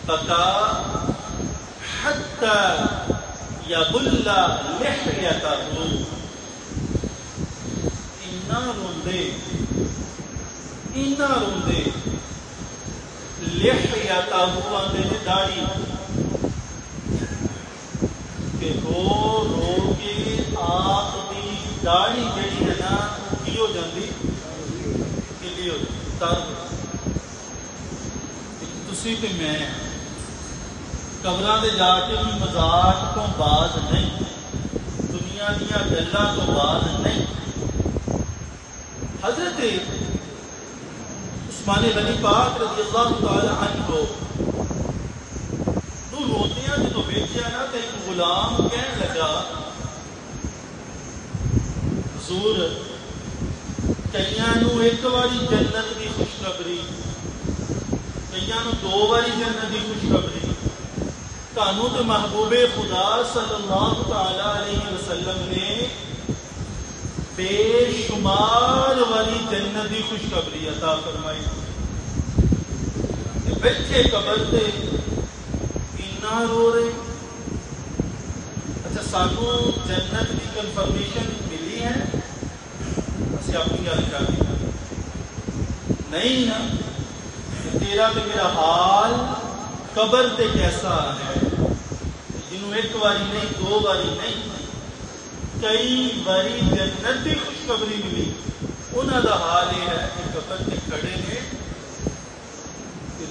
بكى حتى يبل لحيته. اینا روندے لحیته آندے نے داڑھی کہ رو رو کے آپ دی داڑھی جڑی ہے نا کی ہو جاندی کلی ہو جاندی. تسی تے میں قبراں دے جا کے بھی مذاق تو باز نہیں, دنیا دیا گلاں تو باز نہیں. حضرت عثمان غنی پاک رضی اللہ تعالی عنہ تو روتیاں جدو ویکھیا نا تے ایک غلام کہن لگا حضور کئیاں نو ایک واری جنت دی خوشخبری, کئیاں نو دو واری جنت دی خوشخبری, تانوں تے محبوب خدا صلی اللہ تعالی علیہ وسلم نے بے شمار والی جنت دی خوشخبری عطا فرمائی. بیٹھے قبر تے اینا رو رہے. اچھا سانو جنت دی کنفرمیشن ملی ہے, اسی اپنی گل کر دی نہیں نا. تیرا تے میرا حال قبر تے کیسا ہے, جنوں ایک واری نہیں دو واری نہیں کئی باری جنت کی خوشخبری ملی, انہوں کا حال یہ ہے کہ قبر سے کھڑے نے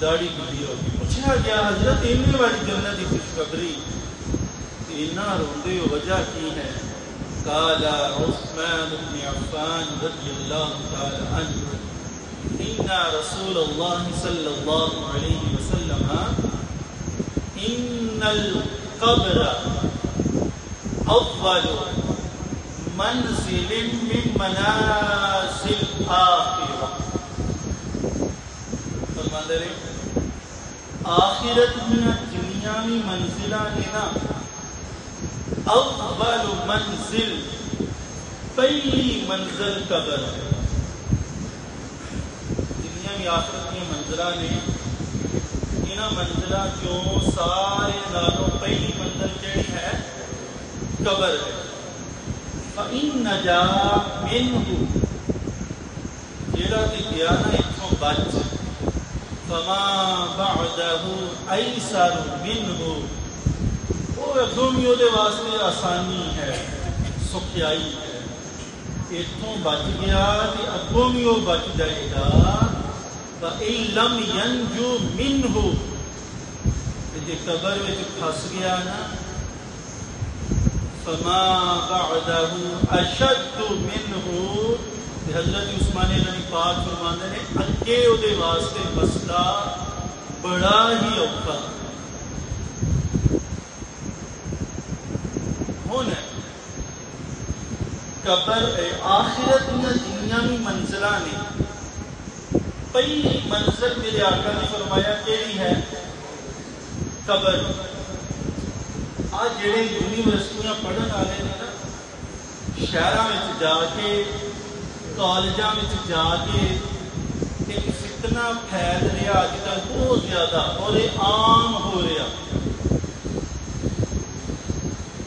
داڑھی گڈی ہو گئی. پوچھا گیا حضرت این باری جنت کی خوشخبری اینا روندے ہو وجہ کی ہے؟ قال عثمان بن عفان رضی اللہ تعالی عنہ ان رسول اللہ صلی اللہ علیہ وسلم ان القبر اول منزل من منازل آخرہ. فرماندے رہے آخرت میں جنیاوی منزلہ لینا اول منزل پہلی منزل قبر ہے. جنیاوی آخرت میں منزلہ نے انہاں منزلہ کیوں سارے نالوں پہلی منزل جڑی ہے قبر ہے. فَإِن نَجَا مِنْهُ جیڑا دی گیا نا اتھوں بچ فَمَا بَعْدَهُ أَيْسَرُ مِنْهُ وہ اگومیوں دے واسطے آسانی ہے, سکھیائی ہے. اتھوں بچ گیا تے اگومیوں بچ جائے گا. فَإِن لَمْ يَنْجُ مِنْهُ جے قبر میں پھنس گیا نا فما بعده اشد منه. حضرت عثمان غنی پاک فرماندے نے اگے او دے واسطے مسئلہ بڑا ہی اوکھا ہونا. قبر آخرت میں جنیاں بھی منزلہ نے پہلی منزل میرے آقا نے فرمایا کیڑی ہے قبر. آج جڑے یونیورسٹیاں پڑھن والے نے نا شہراں وچ جا کے کالجاں وچ جا کے ایک فتنہ پھیل رہا اج کل بہت زیادہ اور یہ عام ہو رہا.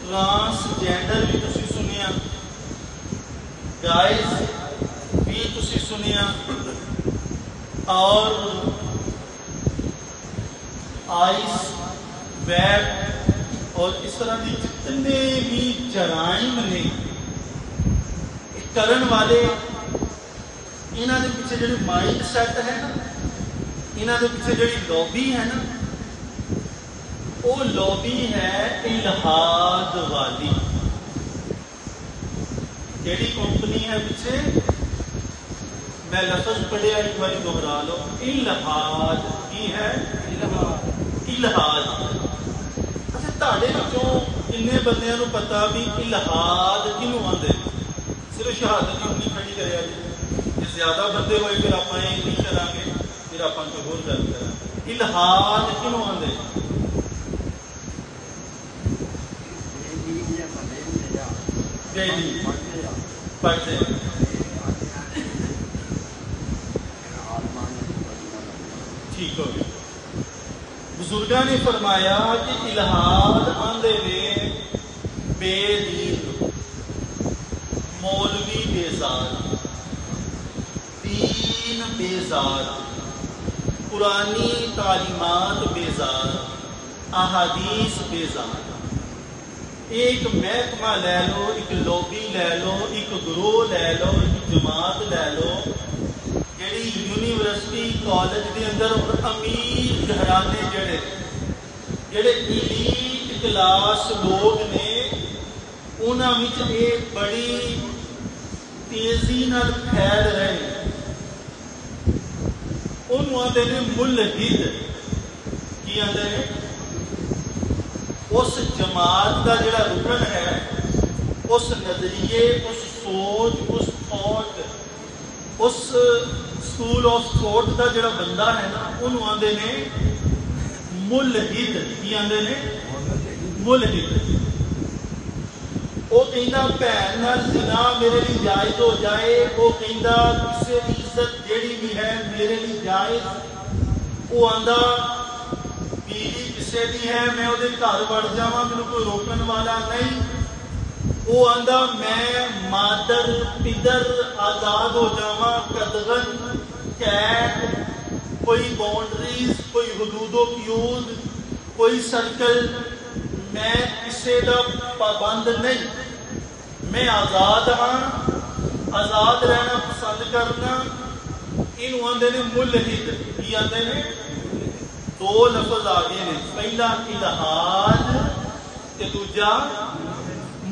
ٹرانسجینڈر بھی تسی سنیا, گائز بھی تسی سنیا, اور آئس ویب اور اس طرح کی جتنے بھی جرائم نے کرن والے انہاں دے پیچھے جڑی مائنڈ سیٹ ہے نا, انہاں دے پیچھے جڑی لابی ہے نا, وہ لابی ہے الہاد والی. جڑی کمپنی ہے پیچھے میں لفظ پڑھیا ایک بار دوہرا لو, الہاد کی ہے الہاد. تاڑے وچوں کنے بندیاں نو پتا بھی الہاد کینوں آندے؟ صرف شہادت ہی نہیں کھڑی کریا جی. جے زیادہ بندے ہوئے پھر آپ یہ نہیں کریں گے, پھر آپ کوئی ہور گل کریں. الہاد کینوں آندے؟ پڑھتے ٹھیک ہو گیا. بزرگاں نے فرمایا کہ الہاد آندے نے بے دین، مولوی بیزار، دین بیزار، پرانی تعلیمات بیزار، احادیث بیزار۔ ایک محکمہ لے لو، ایک لوبی لے لو، ایک گروہ لے لو، ایک جماعت لے لو، جڑی یونیورسٹی کالج دے اندر امیر گھرانے جڑے ایلیٹ کلاس لوگ نے، انہاں وچ یہ بڑی تیزی نال پھیل رہے ہیں۔ انہوں آتے ہیں ملحد، کی آتے ہیں اس جماعت کا جڑا رکن ہے، اس نظریے، اس سوچ، اس تھاٹ، اس سکول آف تھاٹ کا جڑا بندہ ہے نا، انہوں آتے ہیں ملحد، کی آتے ہیں ملحد۔ وہ کہندا بھین نال زنا میرے لیے جائز ہو جائے، وہ کہندا کسی کی عزت جیڑی بھی ہے میرے لیے جائز، وہ آندا بیوی کسی دی ہے میں وہ گھر وڑ جاواں میرے کوئی روکن والا نہیں، وہ آندا میں مادر پدر آزاد ہو جاواں، قدغن قید، کوئی باؤنڈریز، کوئی حدود و قیود، کوئی سرکل، میں کسی دا پابند نہیں، میں آزاد ہاں، آزاد رہنا پسند کرنا۔ انہوں آندے نے ملحد، کی آندے نے دو لفظ آگے نے، پہلا الہاد تے دوجا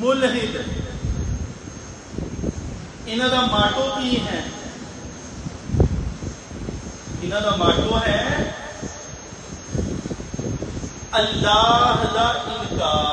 ملحد۔ انہاں دا ماٹو کی ہے؟ انہاں دا ماٹو ہے اللہ دا انکار،